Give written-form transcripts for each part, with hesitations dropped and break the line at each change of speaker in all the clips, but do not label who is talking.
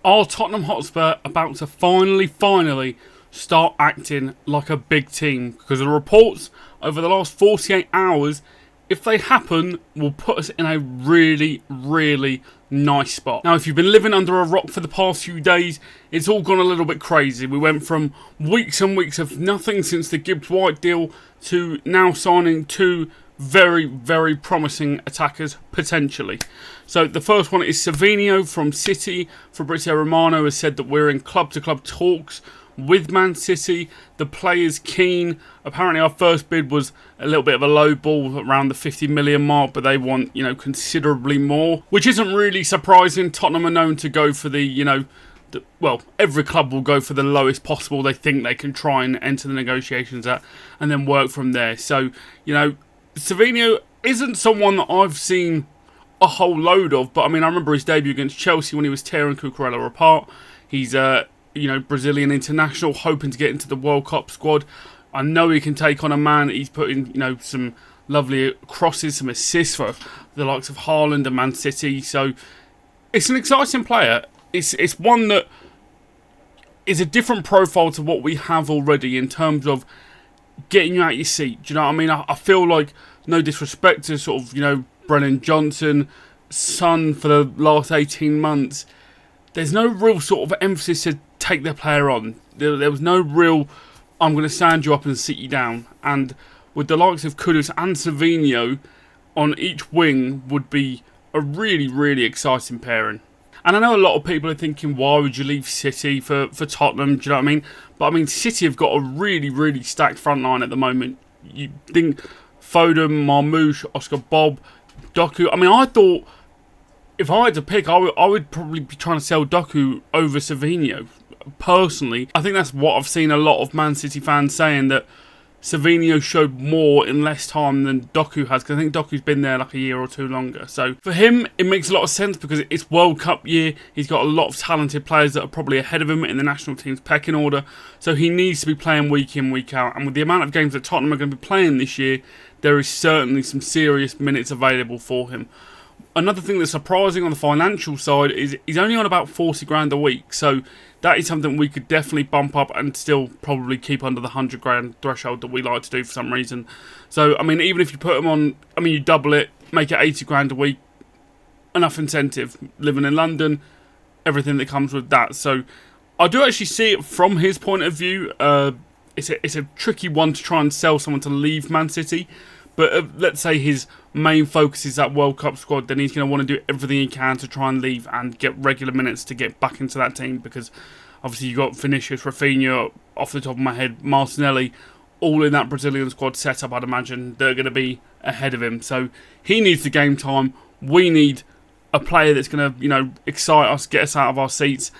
Are Tottenham Hotspur about to finally start acting like a big team? Because the reports over the last 48 hours, if they happen, will put us in a really nice spot. Now, if you've been living under a rock for the past few days, it's all gone a little bit crazy. We went from weeks and weeks of nothing since the Gibbs-White deal to now signing two very promising attackers, potentially. So the first one is Savinho from City. Fabrizio Romano has said that we're in club-to-club talks with Man City. The player's keen. Apparently our first bid was a little bit of a low ball, around the 50 million mark, but they want, considerably more, which isn't really surprising. Tottenham are known to go for every club will go for the lowest possible they think they can try and enter the negotiations at, and then work from there. So, Savinho isn't someone that I've seen a whole load of, but I remember his debut against Chelsea when he was tearing Cucurella apart. He's Brazilian international, hoping to get into the World Cup squad. I know he can take on a man. He's put in, some lovely crosses, some assists for the likes of Haaland and Man City. So it's an exciting player. It's one that is a different profile to what we have already in terms of getting you out your seat. Do you know what I mean? I feel like, no disrespect to sort of, Brennan Johnson, Son for the last 18 months, there's no real sort of emphasis to take their player on. There was no real, I'm going to stand you up and sit you down. And with the likes of Kudus and Savinho on each wing would be a really exciting pairing. And I know a lot of people are thinking, why would you leave City for Tottenham? Do you know what I mean? But City have got a really stacked front line at the moment. You think Foden, Marmoush, Oscar Bob, Doku. I thought if I had to pick, I would probably be trying to sell Doku over Savinho. Personally, I think that's what I've seen a lot of Man City fans saying, that Savinho showed more in less time than Doku has, because I think Doku's been there like a year or two longer. So for him, it makes a lot of sense because it's World Cup year. He's got a lot of talented players that are probably ahead of him in the national team's pecking order. So he needs to be playing week in, week out. And with the amount of games that Tottenham are going to be playing this year, there is certainly some serious minutes available for him. Another thing that's surprising on the financial side is he's only on about 40 grand a week. So that is something we could definitely bump up and still probably keep under the 100 grand threshold that we like to do for some reason. So, even if you put him on, you double it, make it 80 grand a week, enough incentive. Living in London, everything that comes with that. So I do actually see it from his point of view. It's a tricky one to try and sell someone to leave Man City. But let's say his main focus is that World Cup squad, then he's going to want to do everything he can to try and leave and get regular minutes to get back into that team, because obviously you've got Vinicius, Rafinha, off the top of my head, Martinelli, all in that Brazilian squad setup. I'd imagine they're going to be ahead of him. So he needs the game time. We need a player that's going to, excite us, get us out of our seats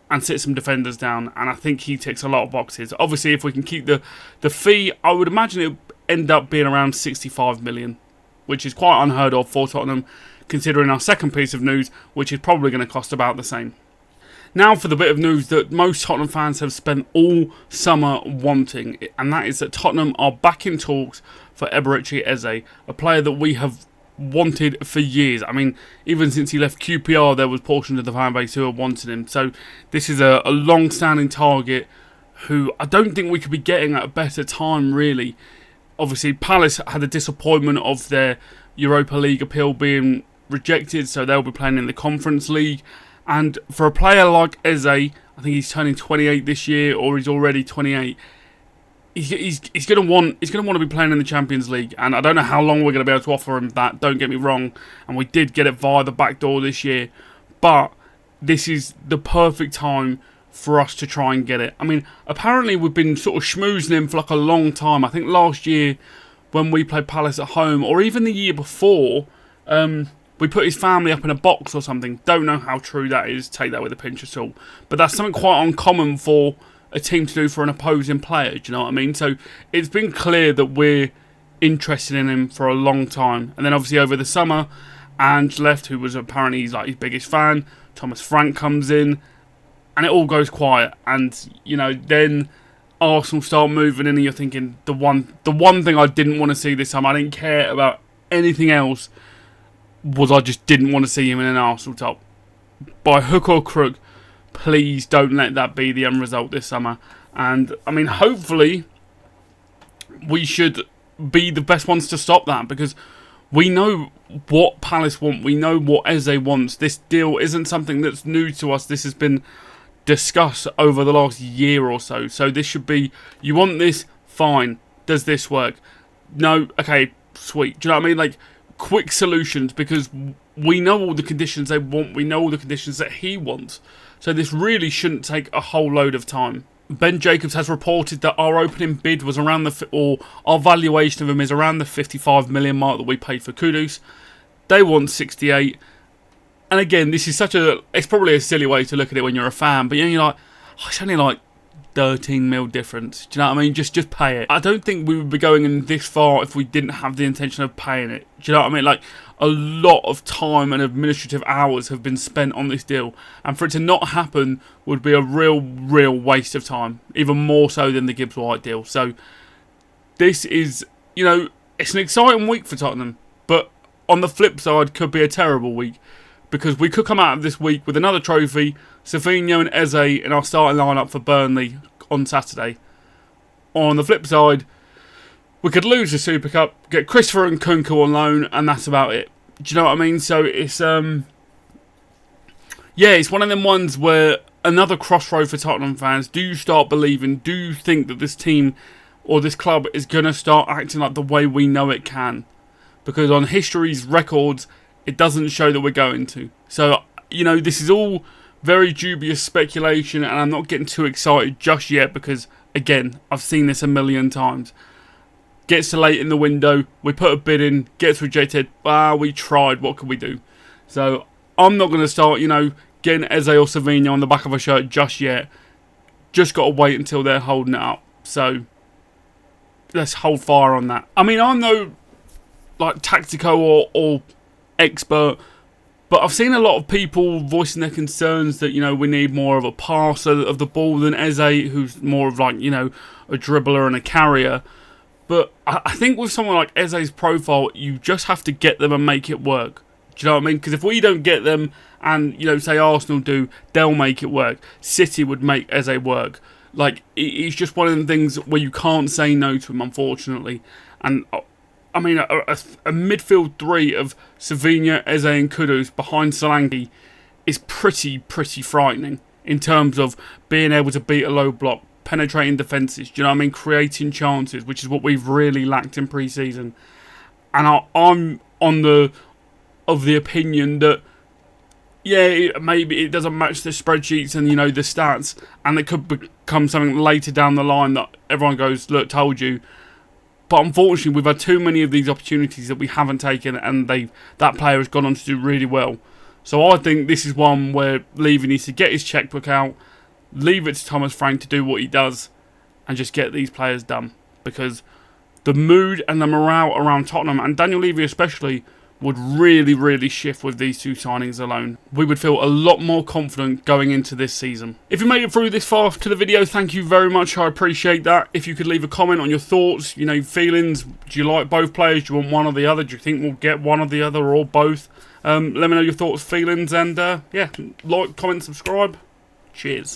and sit some defenders down. And I think he ticks a lot of boxes. Obviously, if we can keep the fee, I would imagine it end up being around 65 million, which is quite unheard of for Tottenham, considering our second piece of news, which is probably going to cost about the same. Now for the bit of news that most Tottenham fans have spent all summer wanting, and that is that Tottenham are back in talks for Eberechi Eze, a player that we have wanted for years. Even since he left QPR, there was portions of the fan base who have wanted him. So this is a long-standing target who I don't think we could be getting at a better time, really. Obviously, Palace had the disappointment of their Europa League appeal being rejected, so they'll be playing in the Conference League. And for a player like Eze, I think he's turning 28 this year, or he's already 28. He's going to want to be playing in the Champions League, and I don't know how long we're going to be able to offer him that. Don't get me wrong, and we did get it via the back door this year, but this is the perfect time for us to try and get it. Apparently we've been sort of schmoozing him for like a long time. I think last year when we played Palace at home, or even the year before, we put his family up in a box or something. Don't know how true that is. Take that with a pinch of salt. But that's something quite uncommon for a team to do for an opposing player. Do you know what I mean? So it's been clear that we're interested in him for a long time. And then obviously over the summer, Ange left, who was apparently his biggest fan. Thomas Frank comes in. And it all goes quiet, and then Arsenal start moving in, and you're thinking the one thing I didn't want to see this time, I didn't care about anything else, was I just didn't want to see him in an Arsenal top. By hook or crook, please don't let that be the end result this summer. And, I mean, hopefully we should be the best ones to stop that, because we know what Palace want. We know what Eze wants. This deal isn't something that's new to us. This has been discussed over the last year or so. So this should be, you want this? Fine. Does this work? No? Okay, sweet. Do you know what I mean? Like, quick solutions, because we know all the conditions they want. We know all the conditions that he wants. So this really shouldn't take a whole load of time. Ben Jacobs has reported that our opening bid was around or our valuation of him is around the 55 million mark that we paid for Kudus. They want 68. And again, this is it's probably a silly way to look at it when you're a fan, but you're like, oh, it's only like 13 mil difference. Do you know what I mean? Just pay it. I don't think we would be going in this far if we didn't have the intention of paying it. Do you know what I mean? Like, a lot of time and administrative hours have been spent on this deal, and for it to not happen would be a real waste of time, even more so than the Gibbs White deal. So this is, it's an exciting week for Tottenham, but on the flip side could be a terrible week, because we could come out of this week with another trophy, Savinho and Eze in our starting lineup for Burnley on Saturday. On the flip side, we could lose the Super Cup, get Christopher and Kunku on loan, and that's about it. Do you know what I mean? So it's it's one of them ones where another crossroad for Tottenham fans. Do you start believing? Do you think that this team or this club is going to start acting like the way we know it can? Because on history's records, it doesn't show that we're going to. So, this is all very dubious speculation, and I'm not getting too excited just yet because, again, I've seen this a million times. Gets to late in the window, we put a bid in, gets rejected, we tried, what can we do? So, I'm not going to start, getting Eze or Savinho on the back of a shirt just yet. Just got to wait until they're holding it up. So, let's hold fire on that. I mean, I'm no, tactico or expert, but I've seen a lot of people voicing their concerns that, we need more of a passer of the ball than Eze, who's more of a dribbler and a carrier. But I think with someone like Eze's profile, you just have to get them and make it work. Do you know what I mean? Because if we don't get them and, say Arsenal do, they'll make it work. City would make Eze work. It's just one of the things where you can't say no to him, unfortunately. And, I mean, a midfield three of Savinho, Eze and Kudus behind Solanke is pretty frightening in terms of being able to beat a low block, penetrating defences, do you know what I mean? Creating chances, which is what we've really lacked in pre-season. And I'm of the opinion that, maybe it doesn't match the spreadsheets and, the stats, and it could become something later down the line that everyone goes, look, told you. But unfortunately, we've had too many of these opportunities that we haven't taken, and that player has gone on to do really well. So I think this is one where Levy needs to get his chequebook out, leave it to Thomas Frank to do what he does, and just get these players done. Because the mood and the morale around Tottenham, and Daniel Levy especially, would really shift with these two signings alone. We would feel a lot more confident going into this season. If you made it through this far to the video, thank you very much. I appreciate that. If you could leave a comment on your thoughts, feelings. Do you like both players? Do you want one or the other? Do you think we'll get one or the other or both? Let me know your thoughts, feelings, and like, comment, subscribe. Cheers.